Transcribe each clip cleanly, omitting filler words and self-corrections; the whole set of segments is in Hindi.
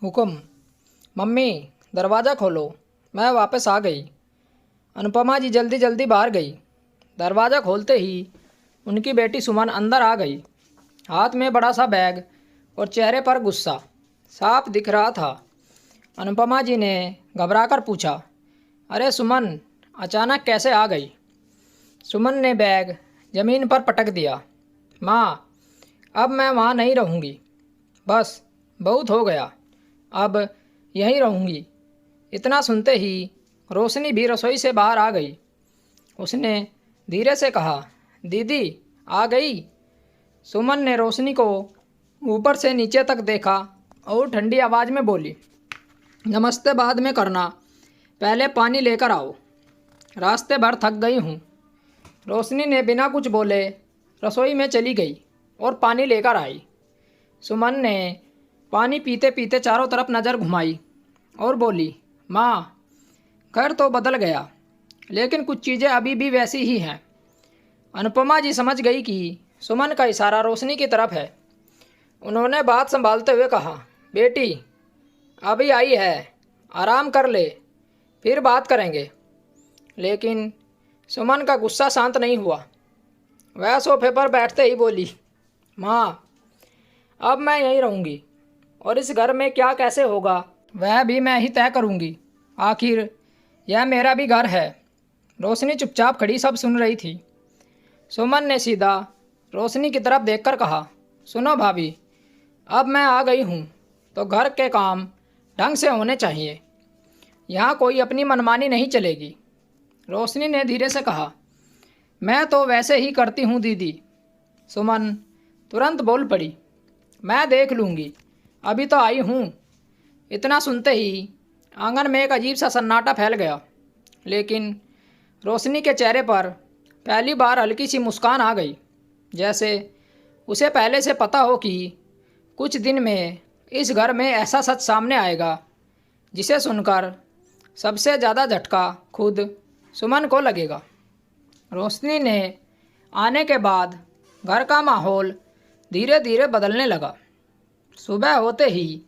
हुक्म। मम्मी, दरवाज़ा खोलो। मैं वापस आ गई। अनुपमा जी जल्दी जल्दी बाहर गई। दरवाज़ा खोलते ही उनकी बेटी सुमन अंदर आ गई। हाथ में बड़ा सा बैग और चेहरे पर गुस्सा साफ दिख रहा था। अनुपमा जी ने घबराकर पूछा, अरे सुमन, अचानक कैसे आ गई? सुमन ने बैग ज़मीन पर पटक दिया। माँ, अब मैं वहाँ नहीं रहूँगी। बस, बहुत हो गया। अब यहीं रहूँगी। इतना सुनते ही रोशनी भी रसोई से बाहर आ गई। उसने धीरे से कहा, दीदी आ गई। सुमन ने रोशनी को ऊपर से नीचे तक देखा और ठंडी आवाज़ में बोली, नमस्ते बाद में करना, पहले पानी लेकर आओ। रास्ते भर थक गई हूँ। रोशनी ने बिना कुछ बोले रसोई में चली गई और पानी लेकर आई। सुमन ने पानी पीते पीते चारों तरफ नज़र घुमाई और बोली, माँ, घर तो बदल गया, लेकिन कुछ चीज़ें अभी भी वैसी ही हैं। अनुपमा जी समझ गई कि सुमन का इशारा रोशनी की तरफ है। उन्होंने बात संभालते हुए कहा, बेटी, अभी आई है, आराम कर ले, फिर बात करेंगे। लेकिन सुमन का गुस्सा शांत नहीं हुआ। वह सोफे पर बैठते ही बोली, माँ, अब मैं यहीं रहूँगी और इस घर में क्या कैसे होगा वह भी मैं ही तय करूँगी। आखिर यह मेरा भी घर है। रोशनी चुपचाप खड़ी सब सुन रही थी। सुमन ने सीधा रोशनी की तरफ देखकर कहा, सुनो भाभी, अब मैं आ गई हूँ तो घर के काम ढंग से होने चाहिए। यहाँ कोई अपनी मनमानी नहीं चलेगी। रोशनी ने धीरे से कहा, मैं तो वैसे ही करती हूँ दीदी। सुमन तुरंत बोल पड़ी, मैं देख लूँगी, अभी तो आई हूँ। इतना सुनते ही आंगन में एक अजीब सा सन्नाटा फैल गया। लेकिन रोशनी के चेहरे पर पहली बार हल्की सी मुस्कान आ गई, जैसे उसे पहले से पता हो कि कुछ दिन में इस घर में ऐसा सच सामने आएगा जिसे सुनकर सबसे ज़्यादा झटका खुद सुमन को लगेगा। रोशनी ने आने के बाद घर का माहौल धीरे धीरे बदलने लगा। सुबह होते ही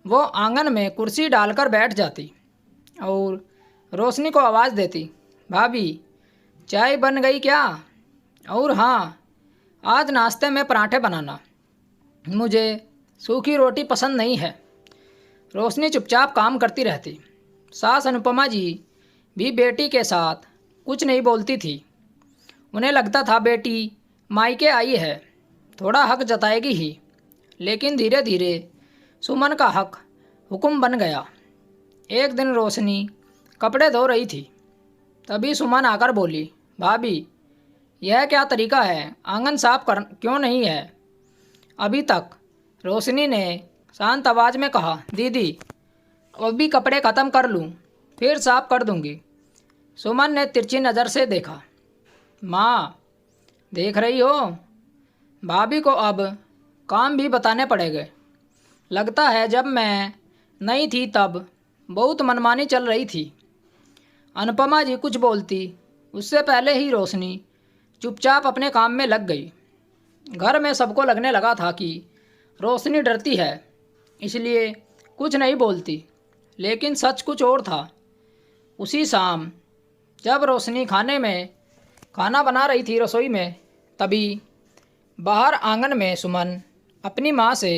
वो आंगन में कुर्सी डालकर बैठ जाती और रोशनी को आवाज़ देती, भाभी, चाय बन गई क्या? और हाँ, आज नाश्ते में पराठे बनाना, मुझे सूखी रोटी पसंद नहीं है। रोशनी चुपचाप काम करती रहती। सास अनुपमा जी भी बेटी के साथ कुछ नहीं बोलती थी। उन्हें लगता था बेटी मायके आई है, थोड़ा हक जताएगी ही। लेकिन धीरे धीरे सुमन का हक हुक्म बन गया। एक दिन रोशनी कपड़े धो रही थी, तभी सुमन आकर बोली, भाभी, यह क्या तरीका है, आंगन साफ कर क्यों नहीं है? अभी तक रोशनी ने शांत आवाज़ में कहा, दीदी, अभी कपड़े ख़त्म कर लूँ, फिर साफ कर दूँगी। सुमन ने तिरछी नज़र से देखा। माँ, देख रही हो, भाभी को अब काम भी बताने पड़ेंगे। लगता है जब मैं नहीं थी तब बहुत मनमानी चल रही थी। अनुपमा जी कुछ बोलती उससे पहले ही रोशनी चुपचाप अपने काम में लग गई। घर में सबको लगने लगा था कि रोशनी डरती है, इसलिए कुछ नहीं बोलती। लेकिन सच कुछ और था। उसी शाम जब रोशनी खाना बना रही थी रसोई में, तभी बाहर आंगन में सुमन अपनी माँ से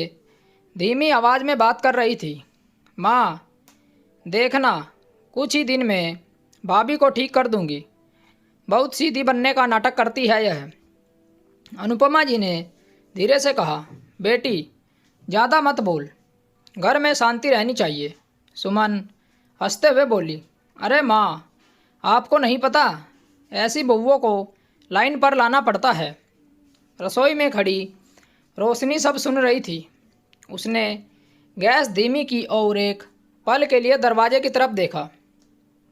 धीमी आवाज़ में बात कर रही थी। माँ, देखना, कुछ ही दिन में भाभी को ठीक कर दूँगी। बहुत सीधी बनने का नाटक करती है यह। अनुपमा जी ने धीरे से कहा, बेटी, ज़्यादा मत बोल, घर में शांति रहनी चाहिए। सुमन हंसते हुए बोली, अरे माँ, आपको नहीं पता, ऐसी बहुओं को लाइन पर लाना पड़ता है। रसोई में खड़ी रोशनी सब सुन रही थी। उसने गैस धीमी की और एक पल के लिए दरवाजे की तरफ देखा,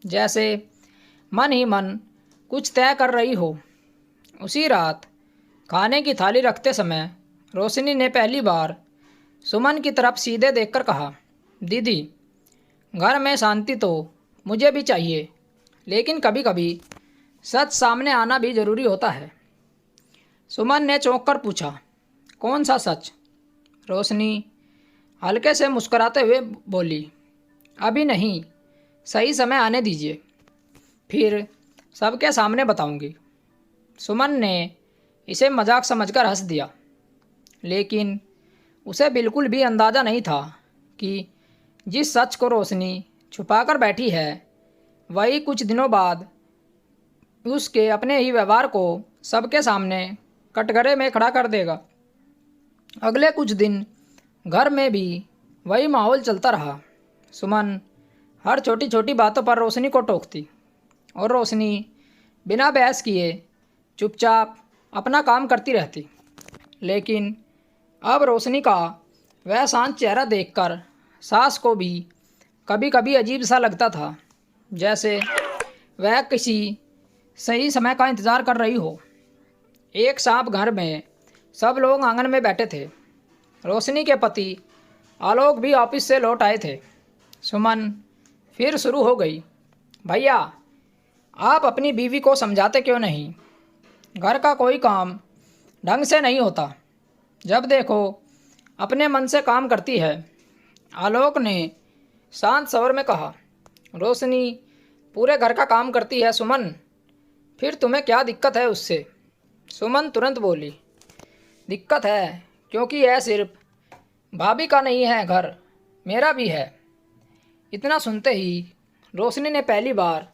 जैसे मन ही मन कुछ तय कर रही हो। उसी रात खाने की थाली रखते समय रोशनी ने पहली बार सुमन की तरफ सीधे देखकर कहा, दीदी, घर में शांति तो मुझे भी चाहिए, लेकिन कभी कभी सच सामने आना भी ज़रूरी होता है। सुमन ने चौंक कर पूछा, कौन सा सच? रोशनी हल्के से मुस्कुराते हुए बोली, अभी नहीं, सही समय आने दीजिए, फिर सबके सामने बताऊंगी। सुमन ने इसे मजाक समझकर हंस दिया, लेकिन उसे बिल्कुल भी अंदाज़ा नहीं था कि जिस सच को रोशनी छुपाकर बैठी है वही कुछ दिनों बाद उसके अपने ही व्यवहार को सबके सामने कटघरे में खड़ा कर देगा। अगले कुछ दिन घर में भी वही माहौल चलता रहा। सुमन हर छोटी छोटी बातों पर रोशनी को टोकती और रोशनी बिना बहस किए चुपचाप अपना काम करती रहती। लेकिन अब रोशनी का वह शांत चेहरा देखकर सास को भी कभी कभी अजीब सा लगता था, जैसे वह किसी सही समय का इंतज़ार कर रही हो। एक सांप घर में सब लोग आंगन में बैठे थे। रोशनी के पति आलोक भी ऑफिस से लौट आए थे। सुमन फिर शुरू हो गई, भैया आप अपनी बीवी को समझाते क्यों नहीं? घर का कोई काम ढंग से नहीं होता, जब देखो अपने मन से काम करती है। आलोक ने शांत स्वर में कहा, रोशनी पूरे घर का काम करती है सुमन, फिर तुम्हें क्या दिक्कत है उससे? सुमन तुरंत बोली, दिक्कत है क्योंकि यह सिर्फ भाभी का नहीं है, घर मेरा भी है। इतना सुनते ही रोशनी ने पहली बार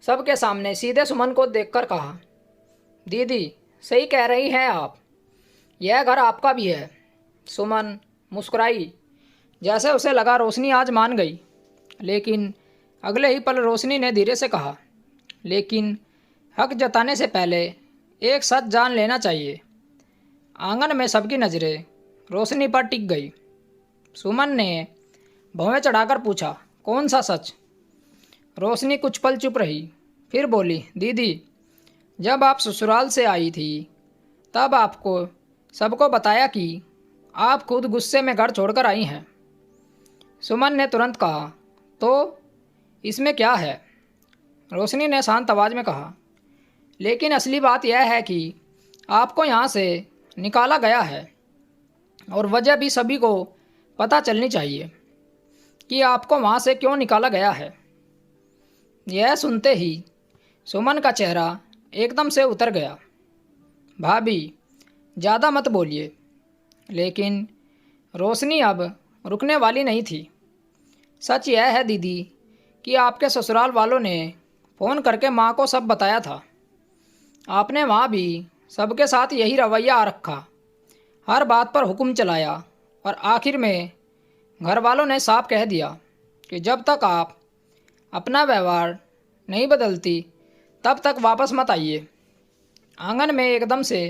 सबके सामने सीधे सुमन को देखकर कहा, दीदी सही कह रही हैं आप, यह घर आपका भी है। सुमन मुस्कुराई, जैसे उसे लगा रोशनी आज मान गई। लेकिन अगले ही पल रोशनी ने धीरे से कहा, लेकिन हक जताने से पहले एक सच जान लेना चाहिए। आंगन में सबकी नज़रें रोशनी पर टिक गई। सुमन ने भौवें चढ़ाकर पूछा, कौन सा सच? रोशनी कुछ पल चुप रही, फिर बोली, दीदी जब आप ससुराल से आई थी तब आपको सबको बताया कि आप खुद गुस्से में घर छोड़कर आई हैं। सुमन ने तुरंत कहा, तो इसमें क्या है? रोशनी ने शांत आवाज़ में कहा, लेकिन असली बात यह है कि आपको यहाँ से निकाला गया है और वजह भी सभी को पता चलनी चाहिए कि आपको वहाँ से क्यों निकाला गया है। यह सुनते ही सुमन का चेहरा एकदम से उतर गया। भाभी ज़्यादा मत बोलिए। लेकिन रोशनी अब रुकने वाली नहीं थी। सच यह है दीदी कि आपके ससुराल वालों ने फ़ोन करके माँ को सब बताया था। आपने वहाँ भी सबके साथ यही रवैया आ रखा, हर बात पर हुक्म चलाया और आखिर में घर वालों ने साफ कह दिया कि जब तक आप अपना व्यवहार नहीं बदलती तब तक वापस मत आइए। आंगन में एकदम से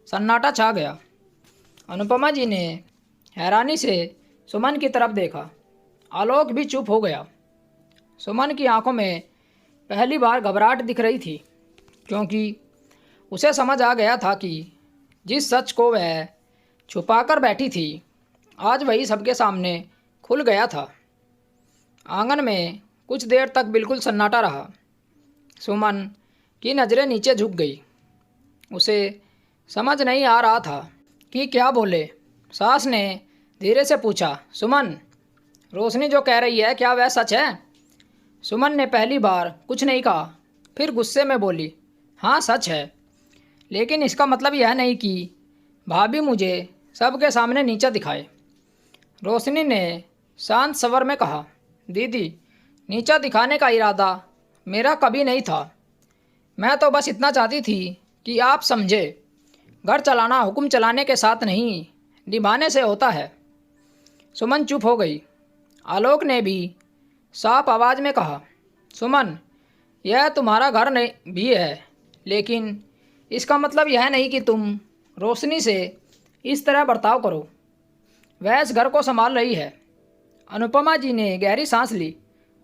सन्नाटा छा गया। अनुपमा जी ने हैरानी से सुमन की तरफ देखा। आलोक भी चुप हो गया। सुमन की आंखों में पहली बार घबराहट दिख रही थी, क्योंकि उसे समझ आ गया था कि जिस सच को वह छुपाकर बैठी थी आज वही सबके सामने खुल गया था। आंगन में कुछ देर तक बिल्कुल सन्नाटा रहा। सुमन की नज़रें नीचे झुक गई। उसे समझ नहीं आ रहा था कि क्या बोले। सास ने धीरे से पूछा, सुमन रोशनी जो कह रही है क्या वह सच है? सुमन ने पहली बार कुछ नहीं कहा, फिर गुस्से में बोली, हाँ सच है, लेकिन इसका मतलब यह नहीं कि भाभी मुझे सबके सामने नीचा दिखाए। रोशनी ने शांत स्वर में कहा, दीदी नीचा दिखाने का इरादा मेरा कभी नहीं था। मैं तो बस इतना चाहती थी कि आप समझे, घर चलाना हुक्म चलाने के साथ नहीं निभाने से होता है। सुमन चुप हो गई। आलोक ने भी साफ आवाज़ में कहा, सुमन यह तुम्हारा घर नहीं भी है, लेकिन इसका मतलब यह नहीं कि तुम रोशनी से इस तरह बर्ताव करो। वह इस घर को संभाल रही है। अनुपमा जी ने गहरी सांस ली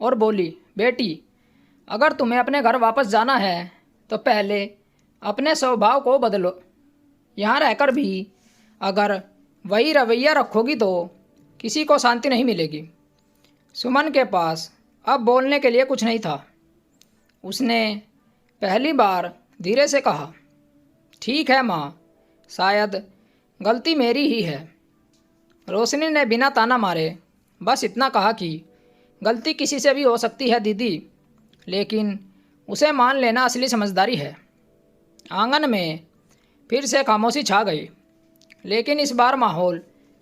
और बोली, बेटी अगर तुम्हें अपने घर वापस जाना है तो पहले अपने स्वभाव को बदलो। यहाँ रहकर भी अगर वही रवैया रखोगी तो किसी को शांति नहीं मिलेगी। सुमन के पास अब बोलने के लिए कुछ नहीं था। उसने पहली बार धीरे से कहा, ठीक है माँ, शायद गलती मेरी ही है। रोशनी ने बिना ताना मारे बस इतना कहा कि गलती किसी से भी हो सकती है दीदी, लेकिन उसे मान लेना असली समझदारी है। आंगन में फिर से खामोशी छा गई, लेकिन इस बार माहौल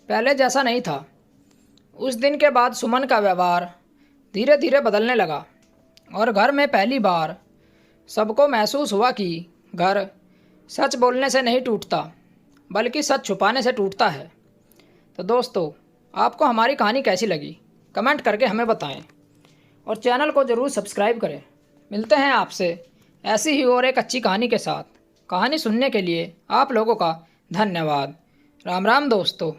पहले जैसा नहीं था। उस दिन के बाद सुमन का व्यवहार धीरे धीरे बदलने लगा और घर में पहली बार सबको महसूस हुआ कि घर सच बोलने से नहीं टूटता, बल्कि सच छुपाने से टूटता है। तो दोस्तों, आपको हमारी कहानी कैसी लगी कमेंट करके हमें बताएं और चैनल को ज़रूर सब्सक्राइब करें। मिलते हैं आपसे ऐसी ही और एक अच्छी कहानी के साथ। कहानी सुनने के लिए आप लोगों का धन्यवाद। राम राम दोस्तों।